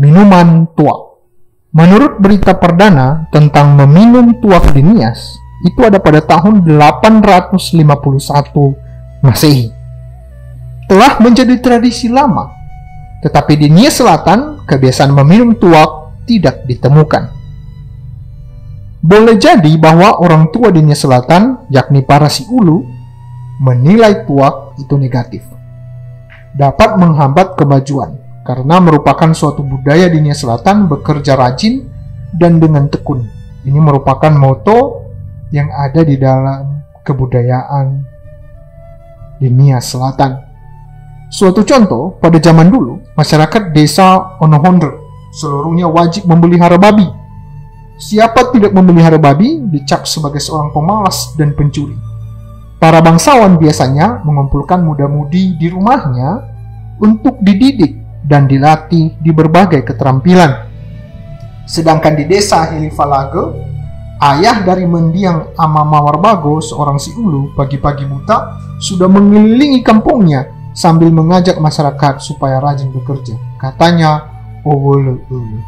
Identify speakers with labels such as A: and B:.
A: Minuman tuak. Menurut berita perdana tentang meminum tuak di Nias, itu ada pada tahun 851 Masehi. Telah menjadi tradisi lama, tetapi di Nias Selatan, kebiasaan meminum tuak tidak ditemukan. Boleh jadi bahwa orang tua di Nias Selatan, yakni para si ulu, menilai tuak itu negatif. Dapat menghambat kemajuan, karena merupakan suatu budaya di Nias Selatan bekerja rajin dan dengan tekun. Ini merupakan moto yang ada di dalam kebudayaan di Nias Selatan. Suatu contoh, pada zaman dulu, masyarakat desa Onohondro seluruhnya wajib memelihara babi. Siapa tidak memelihara babi dicap sebagai seorang pemalas dan pencuri. Para bangsawan biasanya mengumpulkan muda-mudi di rumahnya untuk dididik dan dilatih di berbagai keterampilan. Sedangkan di desa Hilifalago, ayah dari mendiang Amama Warbago, seorang si ulu, pagi-pagi buta sudah mengelilingi kampungnya sambil mengajak masyarakat supaya rajin bekerja. Katanya, "Owole ulu."